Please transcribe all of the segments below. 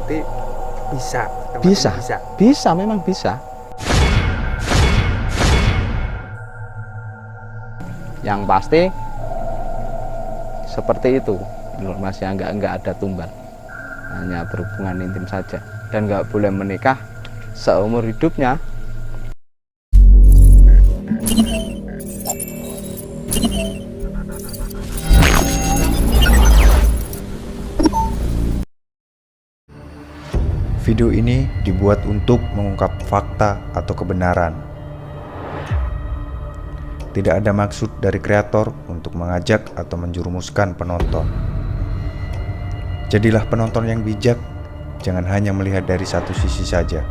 berarti bisa. Bisa, memang bisa. Yang pasti seperti itu, informasi yang nggak ada tumbal, hanya berhubungan intim saja, dan nggak boleh menikah seumur hidupnya. Video ini dibuat untuk mengungkap fakta atau kebenaran. Tidak ada maksud dari kreator untuk mengajak atau menjerumuskan penonton. Jadilah penonton yang bijak, jangan hanya melihat dari satu sisi saja.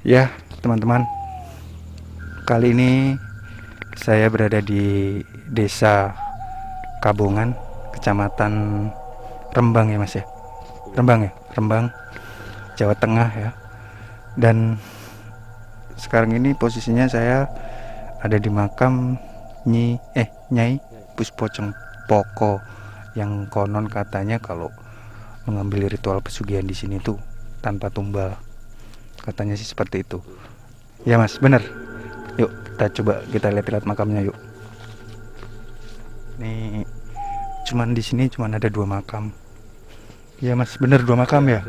Ya, teman-teman. Kali ini saya berada di Desa Kabongan, Kecamatan Rembang ya Mas ya. Rembang, Jawa Tengah ya. Dan sekarang ini posisinya saya ada di makam Nyai Puspoceng Poko, yang konon katanya kalau mengambil ritual pesugihan di sini tuh tanpa tumbal. Katanya sih seperti itu. Ya Mas, benar. Yuk kita lihat makamnya yuk. Nih, di sini cuman ada 2 makam. Ya Mas, benar 2 makam ya.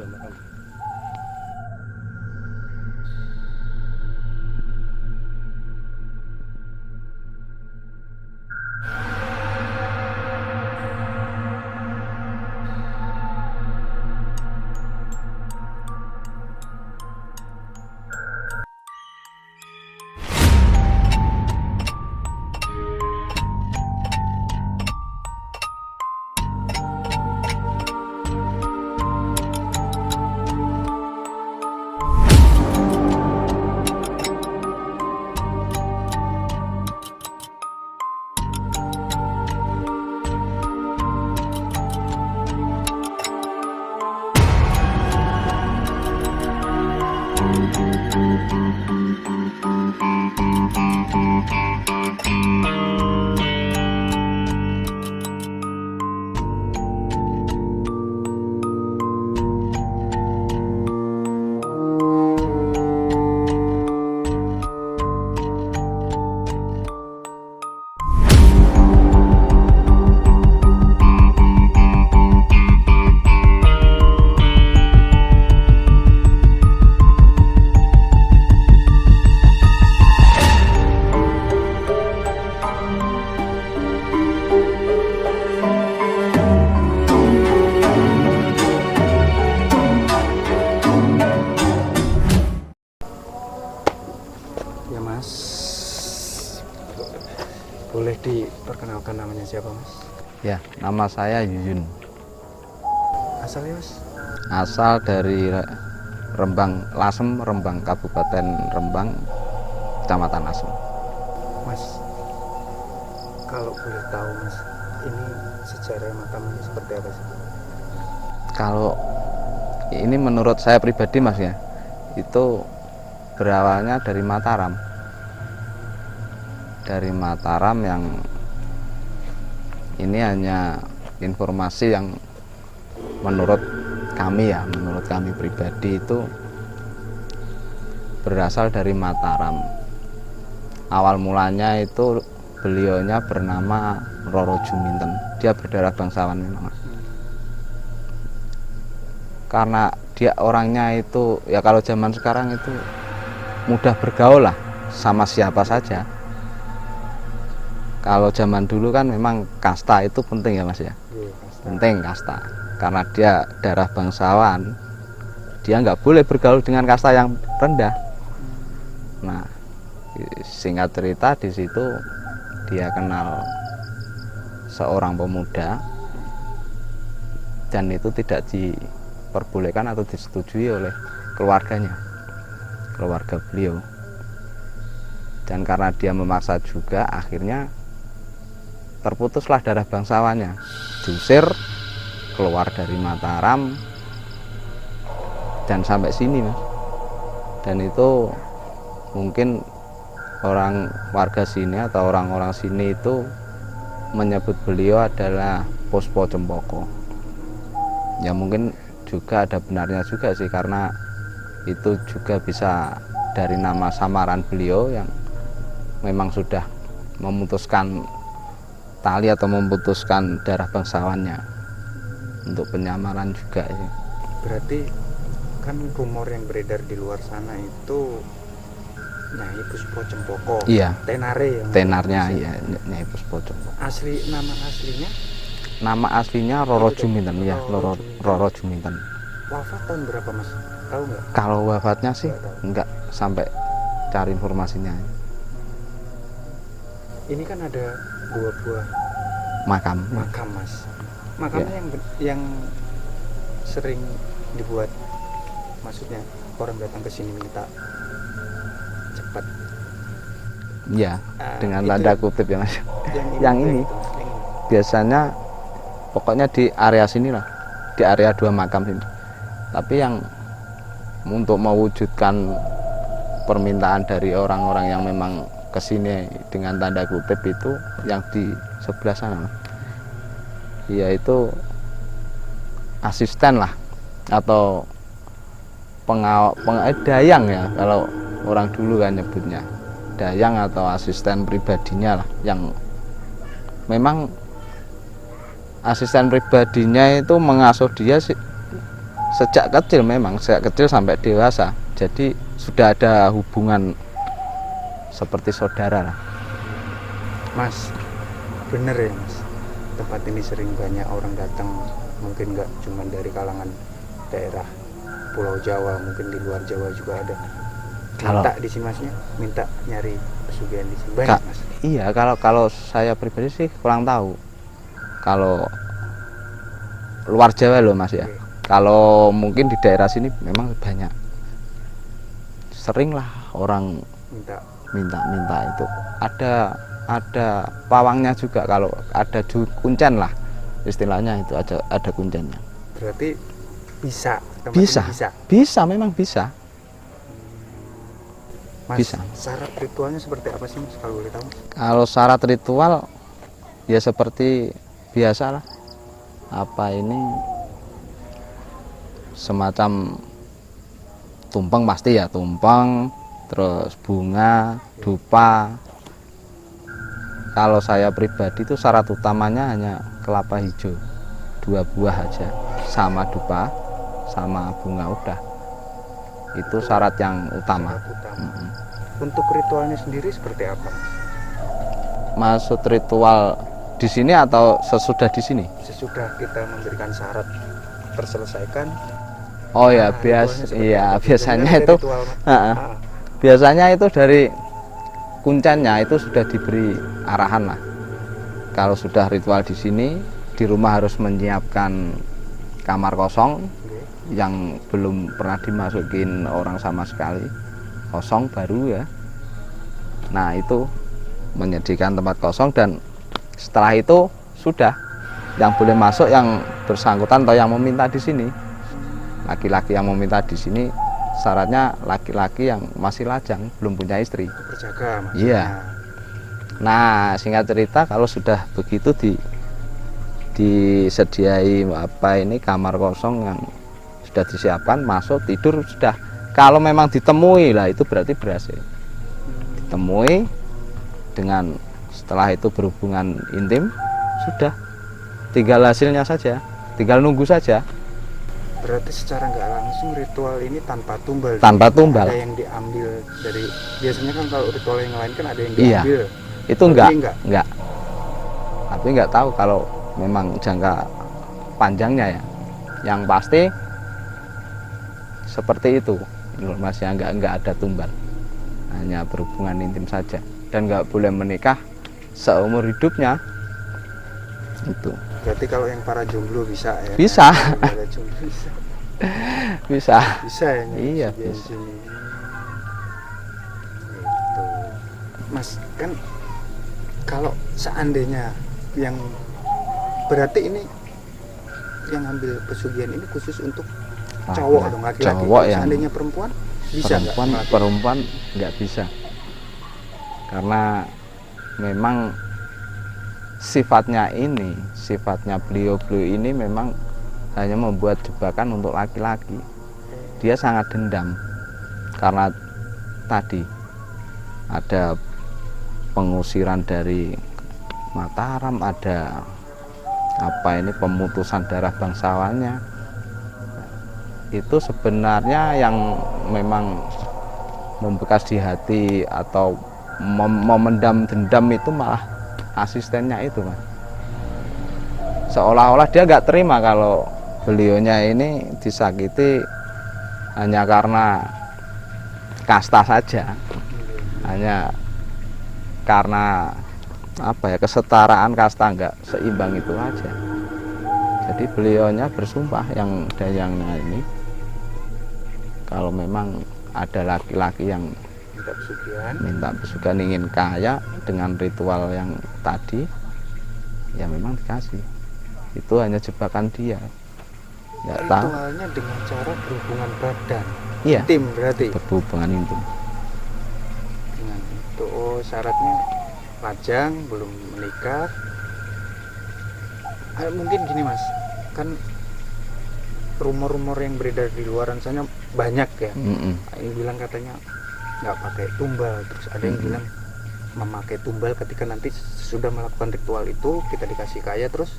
Ya Mas, boleh diperkenalkan namanya siapa Mas? Ya, nama saya Yuyun. Asalnya Mas? Asal dari Rembang, Lasem, Rembang, Kabupaten Rembang, Kecamatan Lasem. Mas, kalau boleh tahu Mas, ini sejarah makamnya seperti apa sih? Kalau ini menurut saya pribadi Mas ya, itu berawalnya dari Mataram. Dari Mataram, yang ini hanya informasi yang menurut kami pribadi itu berasal dari Mataram. Awal mulanya itu beliaunya bernama Roro Juminten. Dia berdarah bangsawan memang. Karena dia orangnya itu ya, kalau zaman sekarang itu mudah bergaul lah sama siapa saja. Kalau zaman dulu kan memang kasta itu penting ya Mas ya. Penting kasta, karena dia darah bangsawan, dia nggak boleh bergaul dengan kasta yang rendah. Nah, singkat cerita di situ dia kenal seorang pemuda, dan itu tidak diperbolehkan atau disetujui oleh keluarganya, keluarga beliau. Dan karena dia memaksa juga, akhirnya terputuslah darah bangsawannya, diusir keluar dari Mataram dan sampai sini Mas. Dan itu mungkin orang warga sini atau orang-orang sini itu menyebut beliau adalah Puspo Cempoko. Ya mungkin juga ada benarnya juga sih, karena itu juga bisa dari nama samaran beliau yang memang sudah memutuskan tali atau memutuskan darah bangsawannya untuk penyamaran juga ya. Berarti kan rumor yang beredar di luar sana itu Nyai Puspo Cempoko. Iya. Tenare yang Tenarnya ya Nyai Puspo Cempoko. Nama aslinya? Nama aslinya Roro Juminten ya, Roro Roro Juminten. Wafat tahun berapa Mas? Tahu nggak? Kalau wafatnya sih Nggak tahu. enggak sampai cari informasinya. Ini kan ada 2 buah Makam. makam Mas. Makamnya yang sering dibuat, maksudnya orang datang ke sini minta cepat. Ya, dengan itu tanda kutip ya Mas. Yang ini gitu, Mas. Yang ini. biasanya pokoknya di area sini lah, di area 2 makam sini. Tapi yang untuk mewujudkan permintaan dari orang-orang yang memang kesini dengan tanda kutip itu yang di sebelah sana, yaitu asisten lah atau dayang ya, kalau orang dulu kan nyebutnya dayang atau asisten pribadinya lah, yang memang asisten pribadinya itu mengasuh dia sejak kecil, memang sejak kecil sampai dewasa, jadi sudah ada hubungan seperti saudara lah. Mas, bener ya Mas, tempat ini sering banyak orang datang, mungkin nggak cuma dari kalangan daerah Pulau Jawa, mungkin di luar Jawa juga ada. Minta di sini Masnya, minta nyari pesugihan di sini banyak Mas. Iya, kalau saya pribadi sih kurang tahu. Kalau luar Jawa loh Mas ya. Oke. Kalau mungkin di daerah sini memang banyak. Sering lah orang minta itu. Ada pawangnya juga, kalau ada kuncen lah istilahnya, itu ada kuncennya. Berarti bisa, tempat ini Bisa, memang bisa. Mas, Bisa. syarat ritualnya seperti apa sih Mas, kalau boleh tahu? Kalau syarat ritual ya seperti biasa lah. Apa ini semacam tumpeng, pasti ya tumpeng, terus bunga, dupa. Kalau saya pribadi itu syarat utamanya hanya kelapa hijau 2 buah aja, sama dupa, sama bunga, udah. Itu syarat yang utama. Syarat utama. Untuk ritualnya sendiri seperti apa? Maksud ritual di sini atau sesudah di sini? Sesudah kita memberikan syarat terselesaikan. Oh ya, ritualnya seperti apa? biasanya Ada itu ritual, biasanya itu dari kuncennya itu sudah diberi arahan lah. Kalau sudah ritual di sini, di rumah harus menyiapkan kamar kosong yang belum pernah dimasukin orang sama sekali, kosong baru ya. Nah itu menyediakan tempat kosong, dan setelah itu sudah yang boleh masuk yang bersangkutan atau yang meminta di sini. Laki-laki yang meminta di sini syaratnya laki-laki yang masih lajang, belum punya istri. Berjaga maksudnya. Iya. Nah singkat cerita, kalau sudah begitu disediai kamar kosong yang sudah disiapkan, masuk tidur sudah. Kalau memang ditemui lah, itu berarti berhasil. Ditemui, dengan setelah itu berhubungan intim, sudah tinggal hasilnya saja, tinggal nunggu saja. Berarti secara nggak langsung ritual ini tanpa tumbal. Tanpa tumbal. Ada yang diambil dari, biasanya kan kalau ritual yang lain kan ada yang Iya. diambil. Itu enggak. Tapi enggak tahu kalau memang jangka panjangnya ya. Yang pasti seperti itu informasinya, enggak ada tumbal, hanya berhubungan intim saja, dan enggak boleh menikah seumur hidupnya. Itu Berarti kalau yang para jomblo bisa ya? Bisa. Para jomblo bisa. bisa. Bisa ya? Iya, di bisa. sini. Gitu. Mas, kan kalau seandainya yang berarti ini yang ambil pesugihan ini khusus untuk cowok dong, laki-laki. Cowok yang Seandainya perempuan bisa nggak? Perempuan nggak bisa, karena memang sifatnya beliau-beliau ini memang hanya membuat jebakan untuk laki-laki. Dia sangat dendam karena tadi ada pengusiran dari Mataram, ada pemutusan darah bangsawannya. Itu sebenarnya yang memang membekas di hati atau memendam dendam itu malah asistennya itu, Mas. Seolah-olah dia nggak terima kalau beliaunya ini disakiti hanya karena kasta saja, hanya karena kesetaraan kasta nggak seimbang itu aja. Jadi beliaunya bersumpah yang Dayangnya ini, kalau memang ada laki-laki yang minta pesugihan ingin kaya dengan ritual yang tadi, ya memang dikasih. Itu hanya jebakan dia. Nggak tahu. Ritualnya dengan cara berhubungan badan. Iya. Intim berarti. Berhubungan intim. Dengan itu syaratnya lajang, belum menikah. Mungkin gini Mas, kan rumor-rumor yang beredar di luaran sana banyak ya. Yang bilang katanya nggak pakai tumbal, terus ada yang bilang memakai tumbal ketika nanti sudah melakukan ritual itu kita dikasih kaya terus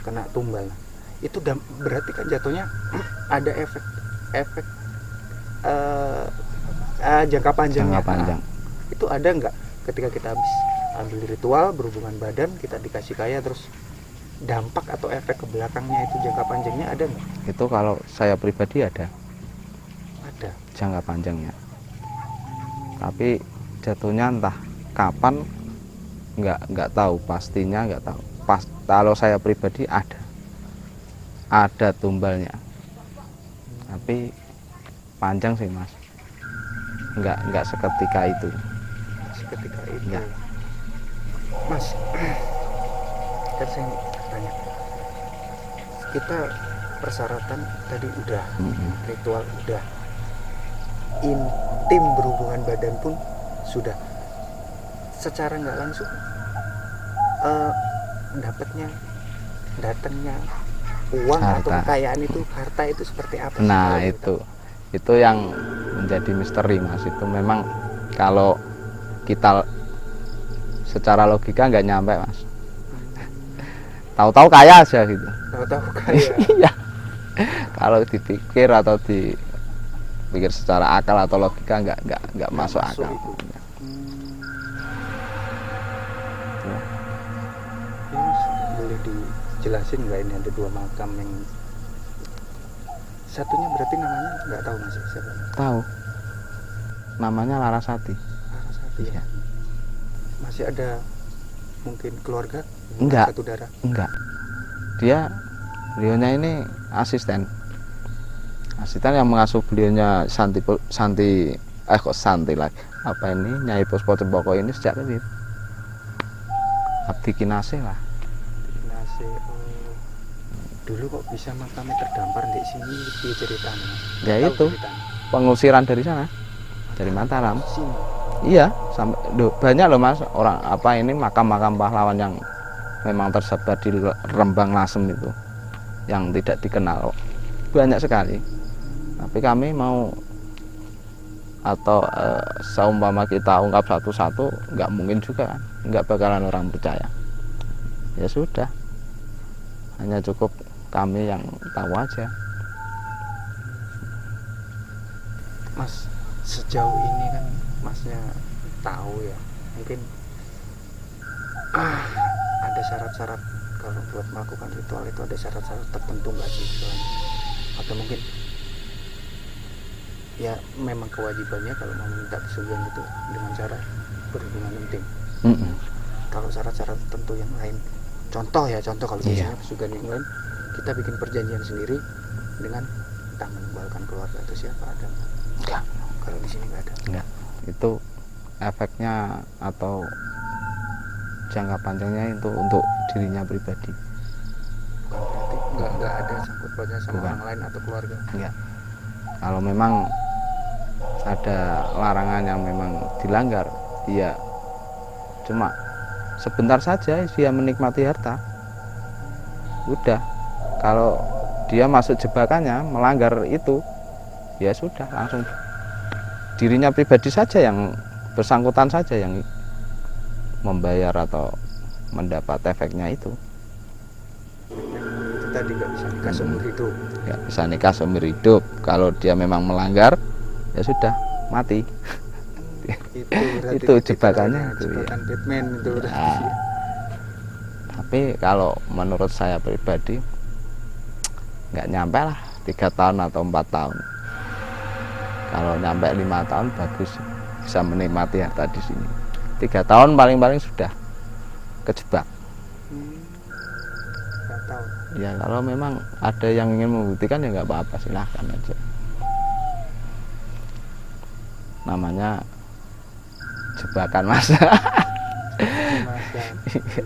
kena tumbal. Itu berarti kan jatuhnya ada efek jangka panjangnya. Panjang. Itu ada nggak ketika kita habis ambil ritual berhubungan badan kita dikasih kaya terus dampak atau efek ke belakangnya itu jangka panjangnya ada nggak? Itu kalau saya pribadi ada jangka panjangnya, tapi jatuhnya entah kapan nggak tahu, pastinya nggak tahu. Kalau saya pribadi ada tumbalnya, tapi panjang sih Mas, nggak seketika itu ya. Mas, kan saya tanya, kita persyaratan tadi udah, ritual udah, intim berhubungan badan pun sudah, secara nggak langsung datangnya uang atau kekayaan itu, harta itu seperti apa? Nah itu yang menjadi misteri Mas. Itu memang kalau kita secara logika nggak nyampe Mas. Tahu-tahu kaya aja gitu. Tahu-tahu kaya. Iya. Kalau dipikir atau dipikir secara akal atau logika nggak masuk akal. Ya, Mas, boleh dijelasin nggak ini ada 2 makam yang satunya berarti namanya nggak tahu Mas siapa? Tahu. Namanya Larasati. Larasati ya. Masih ada mungkin keluarga? Enggak. Satu darah? Enggak. Beliaunya ini asisten yang mengasuh beliaunya Santi lagi. Nyai Puspo Cempoko ini sejak kecil. Abdi Kinasih lah. Kinasih. Dulu kok bisa makamnya terdampar di sini, dia ceritanya. Ya itu pengusiran dari sana, dari Mataram. Sini. Iya, banyak loh Mas orang makam-makam pahlawan yang memang tersebar di Rembang Lasem itu, yang tidak dikenal, banyak sekali. Tapi kami mau seumpama kita ungkap satu-satu, nggak mungkin juga, nggak bakalan orang percaya. Ya sudah, hanya cukup kami yang tahu aja. Mas, sejauh ini kan Masnya tahu ya, mungkin ada syarat-syarat kalau buat melakukan ritual itu, ada syarat-syarat tertentu nggak sih? Atau mungkin ya memang kewajibannya kalau mau minta pesugihan itu dengan cara berhubungan intim. Kalau syarat-syarat tertentu yang lain, contoh kalau biasanya pesugihan yang lain kita bikin perjanjian sendiri dengan entah menumbalkan keluarga atau siapa, ada nggak? Kalau di sini nggak ada. Enggak. Itu efeknya atau jangka panjangnya itu untuk dirinya pribadi. Bukan berarti nggak ada sangkut pautnya sama orang lain atau keluarga. Enggak. Kalau memang ada larangan yang memang dilanggar, ya cuma sebentar saja dia menikmati harta. Udah, kalau dia masuk jebakannya, melanggar itu, ya sudah, langsung dirinya pribadi saja yang bersangkutan saja yang membayar atau mendapat efeknya itu. Itu tadi nggak bisa nikah seumur hidup. Nggak bisa nikah seumur hidup. Kalau dia memang melanggar, ya sudah, mati. Itu berarti Itu jebakannya ya, itu, jebakan Batman itu berarti. Ya. Tapi kalau menurut saya pribadi nggak nyampe lah 3 tahun atau 4 tahun. Kalau nyampe 5 tahun bagus, bisa menikmati harta di sini. 3 tahun paling-paling sudah kejebak. Nggak tahu. Ya kalau memang ada yang ingin membuktikan ya nggak apa-apa, silahkan aja. Namanya jebakan masa. Masa. Iya.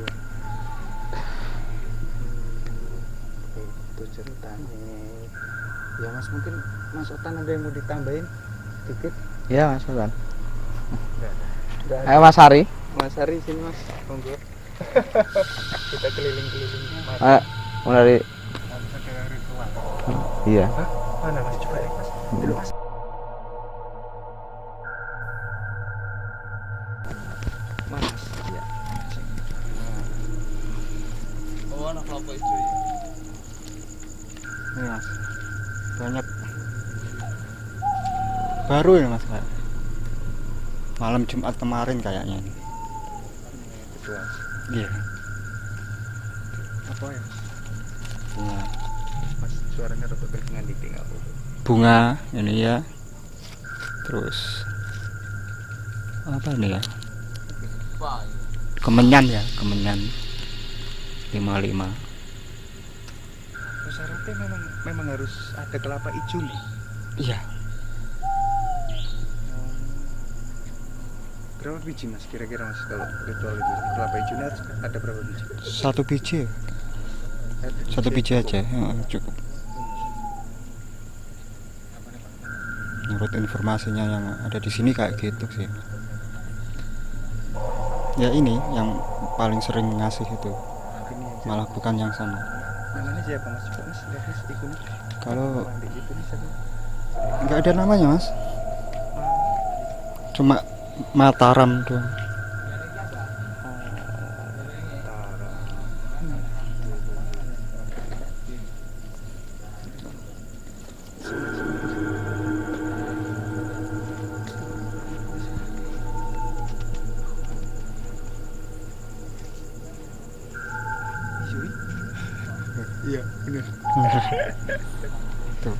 Itu ceritanya. Ya Mas, mungkin Mas Otan ada yang mau ditambahin dikit? Ya Mas Otan. Nggak ada. Ayo Mas Hari. Mas Hari sini Mas, monggo. Kita keliling-keliling Mas. Ayo, mulai. Ada ritual. Iya. Hah? Mana Mas? Coba ya Mas. Dulu Mas. Mas. Iya. Oh, anak kelapa hijau ya. Ini Mas. Banyak. Baru ya Mas, Pak? Malam Jumat kemarin kayaknya ini. Betul. Iya. Apa ya? Bunga. Mas, suaranya rada dengan ditinggal. Bunga ini ya. Terus apa ini ya? Kemenyan ya, kemenyan 55. Syaratnya memang harus ada kelapa hijau nih. Iya. Berapa biji Mas kira-kira Mas kalau ritual itu kelapa hijau ini harus ada berapa biji? 1 biji. 1 biji aja, cukup. Menurut informasinya yang ada di sini kayak gitu sih. Ya ini yang paling sering ngasih itu, malah bukan yang sama. Namanya siapa Mas? Coba Mas lihat Mas ikonnya. Kalau Di situ nih siapa? nggak ada namanya Mas, cuma Mataram doang. Iya, benar. Tuh.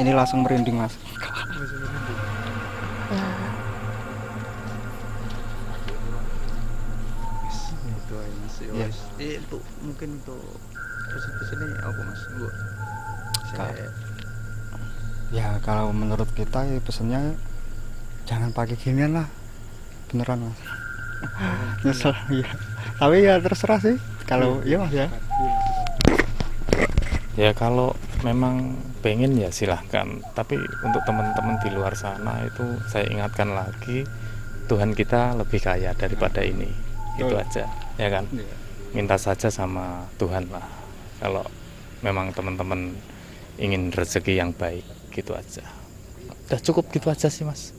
Ini langsung merinding Mas. Itu aja Mas. Iya. Untuk mungkin untuk pesan ini apa Mas? Gua. Ya kalau menurut kita ya pesennya jangan pakai ginian lah, beneran Mas. Nyesel ya. Tapi ya terserah sih. Kalau ya Mas ya. Ya kalau memang pengen ya silahkan. Tapi untuk teman-teman di luar sana itu saya ingatkan lagi, Tuhan kita lebih kaya daripada ini. Itu aja, ya kan? Minta saja sama Tuhan lah. Kalau memang teman-teman ingin rezeki yang baik, gitu aja. Udah cukup gitu aja sih Mas.